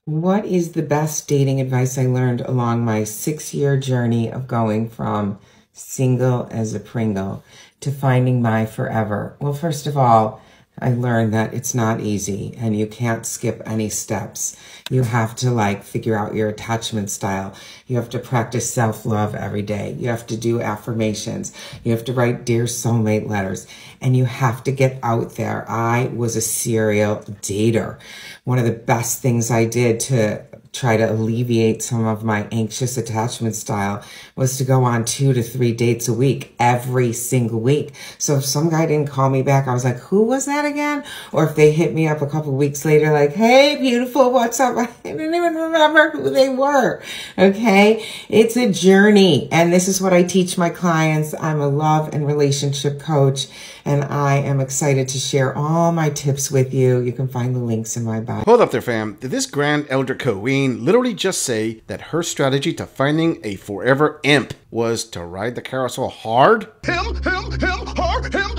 What is the best dating advice I learned along my 6-year journey of going from single as a Pringle to finding my forever? Well, first of all, I learned that it's not easy and you can't skip any steps. You have to figure out your attachment style. You have to practice self-love every day. You have to do affirmations. You have to write dear soulmate letters, and you have to get out there. I was a serial dater. One of the best things I did to try to alleviate some of my anxious attachment style was to go on 2 to 3 dates a week, every single week. So if some guy didn't call me back, I was like, who was that again? Or if they hit me up a couple weeks later, like, hey, beautiful, what's up? I didn't even remember who they were. Okay. It's a journey. And this is what I teach my clients. I'm a love and relationship coach, and I am excited to share all my tips with you. You can find the links in my bio. Hold up there, fam. Did this Grand Elder Queen literally just say that her strategy to finding a forever imp was to ride the carousel hard? Him, hard, him,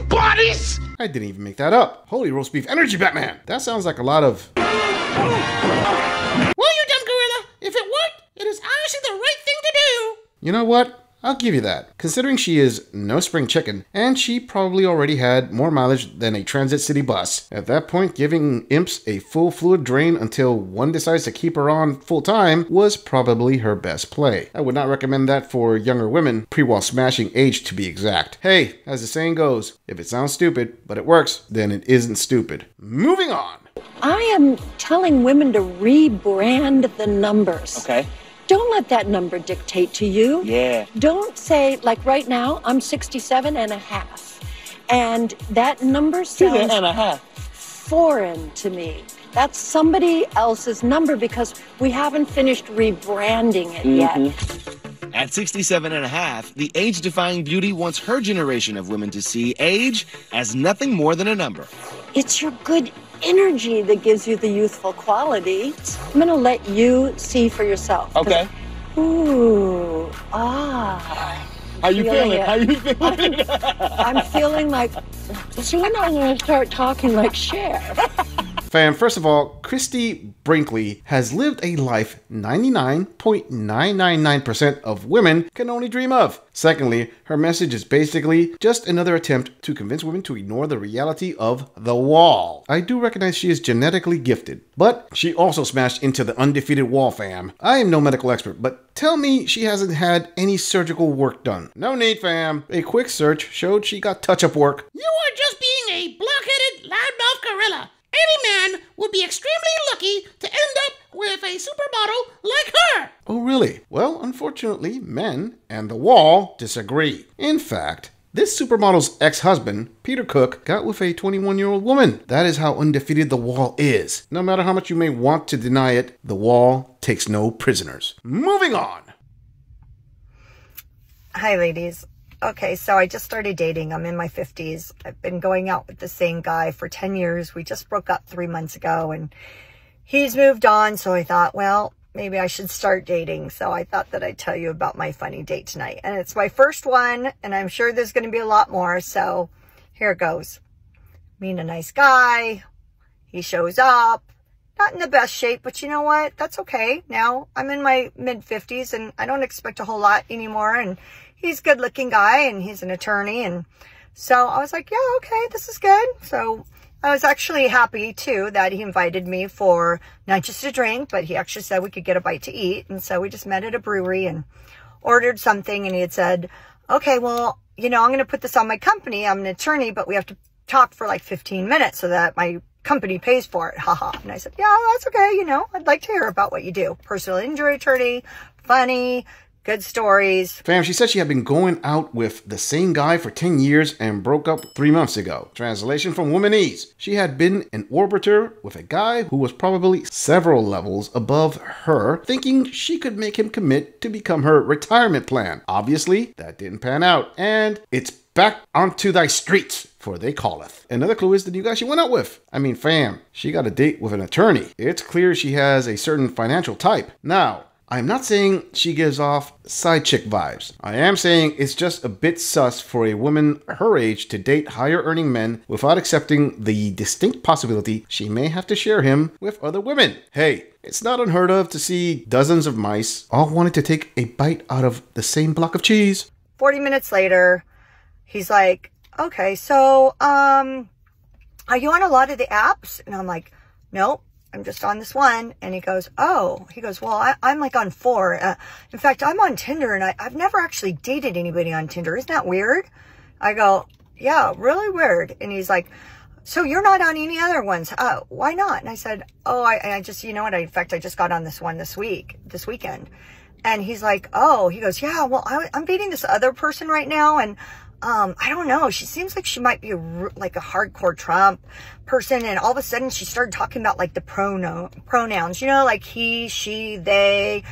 bodies. I didn't even make that up. Holy roast beef energy, Batman. That sounds like a lot of... Well, you dumb gorilla, if it worked, it is honestly the right thing to do. You know what? I'll give you that, considering she is no spring chicken, and she probably already had more mileage than a transit city bus. At that point, giving imps a full fluid drain until one decides to keep her on full time was probably her best play. I would not recommend that for younger women, pre-wall smashing age to be exact. Hey, as the saying goes, if it sounds stupid, but it works, then it isn't stupid. Moving on! I am telling women to rebrand the numbers. Okay. Don't let that number dictate to you. Yeah. Don't say, like right now, I'm 67 and a half. And that number sounds and a half. foreign to me. That's somebody else's number because we haven't finished rebranding it yet. At 67 and a half, the age-defying beauty wants her generation of women to see age as nothing more than a number. It's your good energy that gives you the youthful quality. I'm going to let you see for yourself. Okay. Ooh, ah. How you feeling? How you feeling? I'm feeling like, soon I'm going to start talking like Cher. Fam, first of all, Christy Brinkley has lived a life 99.999% of women can only dream of. Secondly, her message is basically just another attempt to convince women to ignore the reality of the wall. I do recognize she is genetically gifted, but she also smashed into the undefeated wall, fam. I am no medical expert, but tell me she hasn't had any surgical work done. No need, fam. A quick search showed she got touch-up work. You are just being a block-headed, loudmouth gorilla. Any man would be extremely lucky to end up with a supermodel like her. Oh, really? Well, unfortunately, men and the wall disagree. In fact, this supermodel's ex-husband, Peter Cook, got with a 21-year-old woman. That is how undefeated the wall is. No matter how much you may want to deny it, the wall takes no prisoners. Moving on. Hi, ladies. Okay, so I just started dating. I'm in my 50s. I've been going out with the same guy for 10 years. We just broke up 3 months ago, and he's moved on. So I thought, well, maybe I should start dating. So I thought that I'd tell you about my funny date tonight. And it's my first one, and I'm sure there's going to be a lot more. So here it goes. Meeting a nice guy. He shows up. Not in the best shape, but you know what? That's okay. Now I'm in my mid-50s, and I don't expect a whole lot anymore. And he's a good looking guy, and he's an attorney. And so I was like, yeah, okay, this is good. So I was actually happy too that he invited me for not just a drink, but he actually said we could get a bite to eat. And so we just met at a brewery and ordered something. And he had said, okay, well, you know, I'm going to put this on my company. I'm an attorney, but we have to talk for like 15 minutes so that my company pays for it. Haha. And I said, yeah, that's okay. You know, I'd like to hear about what you do. Personal injury attorney, funny, good stories. Fam, she said she had been going out with the same guy for 10 years and broke up 3 months ago. Translation from Womanese. She had been an orbiter with a guy who was probably several levels above her, thinking she could make him commit to become her retirement plan. Obviously, that didn't pan out, and it's back onto thy streets, for they calleth. Another clue is the new guy she went out with. I mean, fam, she got a date with an attorney. It's clear she has a certain financial type. Now, I'm not saying she gives off side chick vibes. I am saying it's just a bit sus for a woman her age to date higher earning men without accepting the distinct possibility she may have to share him with other women. Hey, it's not unheard of to see dozens of mice all wanting to take a bite out of the same block of cheese. 40 minutes later, he's like, okay, so, are you on a lot of the apps? And I'm like, nope, I'm just on this one. And he goes, oh, well, I'm like on 4. In fact, I'm on Tinder and I've never actually dated anybody on Tinder. Isn't that weird? I go, yeah, really weird. And he's like, so you're not on any other ones? Why not? And I said, oh, I just, you know what? In fact, I just got on this one this weekend. And he's like, oh, he goes, yeah, well, I'm dating this other person right now. And I don't know. She seems like she might be like a hardcore Trump person. And all of a sudden she started talking about like the pronouns, you know, like he, she, they.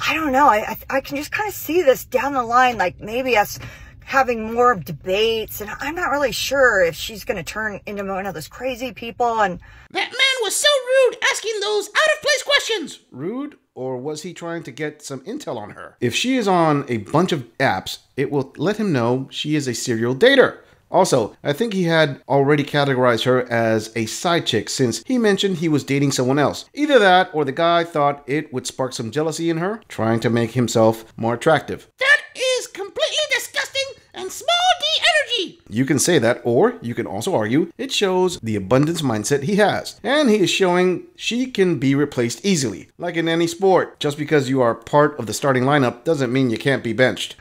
I don't know. I can just kind of see this down the line, like maybe us having more debates. And I'm not really sure if she's going to turn into one of those crazy people. And that man was so rude asking those out of place questions. Rude? Or was he trying to get some intel on her? If she is on a bunch of apps, it will let him know she is a serial dater. Also, I think he had already categorized her as a side chick since he mentioned he was dating someone else. Either that or the guy thought it would spark some jealousy in her, trying to make himself more attractive. That is completely disgusting and small d energy. You can say that, or you can also argue it shows the abundance mindset he has. And he is showing she can be replaced easily, like in any sport. Just because you are part of the starting lineup doesn't mean you can't be benched.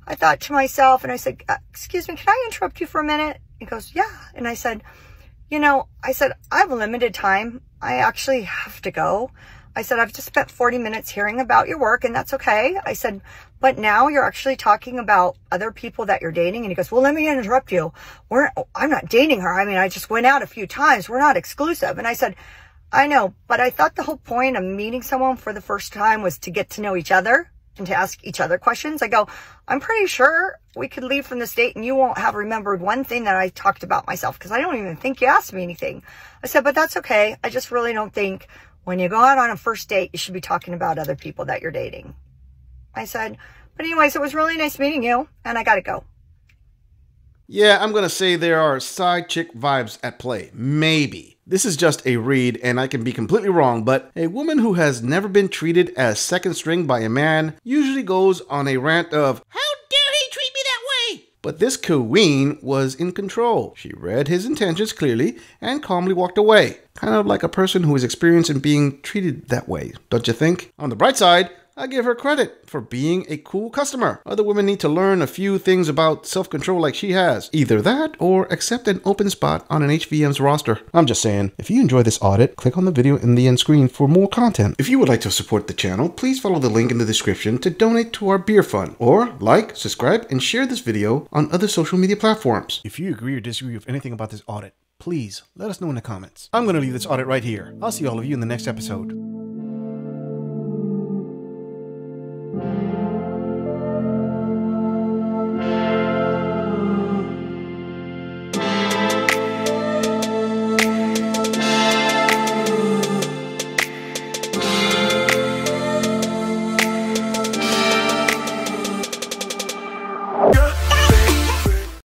I thought to myself, and I said, excuse me, can I interrupt you for a minute? He goes, yeah. And I said, I have limited time. I actually have to go. I said, I've just spent 40 minutes hearing about your work, and that's okay. I said, but now you're actually talking about other people that you're dating. And he goes, well, let me interrupt you. I'm not dating her. I mean, I just went out a few times. We're not exclusive. And I said, I know, but I thought the whole point of meeting someone for the first time was to get to know each other and to ask each other questions. I go, I'm pretty sure we could leave from the state and you won't have remembered one thing that I talked about myself because I don't even think you asked me anything. I said, but that's okay. I just really don't think when you go out on a first date, you should be talking about other people that you're dating. I said, but anyways, it was really nice meeting you and I got to go. Yeah, I'm going to say there are side chick vibes at play. Maybe. This is just a read, and I can be completely wrong, but a woman who has never been treated as second string by a man usually goes on a rant of, how dare he treat me that way? But this queen was in control. She read his intentions clearly and calmly walked away. Kind of like a person who is experienced in being treated that way, don't you think? On the bright side, I give her credit for being a cool customer. Other women need to learn a few things about self-control like she has. Either that or accept an open spot on an HVM's roster. I'm just saying, if you enjoy this audit, click on the video in the end screen for more content. If you would like to support the channel, please follow the link in the description to donate to our beer fund. Or like, subscribe, and share this video on other social media platforms. If you agree or disagree with anything about this audit, please let us know in the comments. I'm going to leave this audit right here. I'll see all of you in the next episode.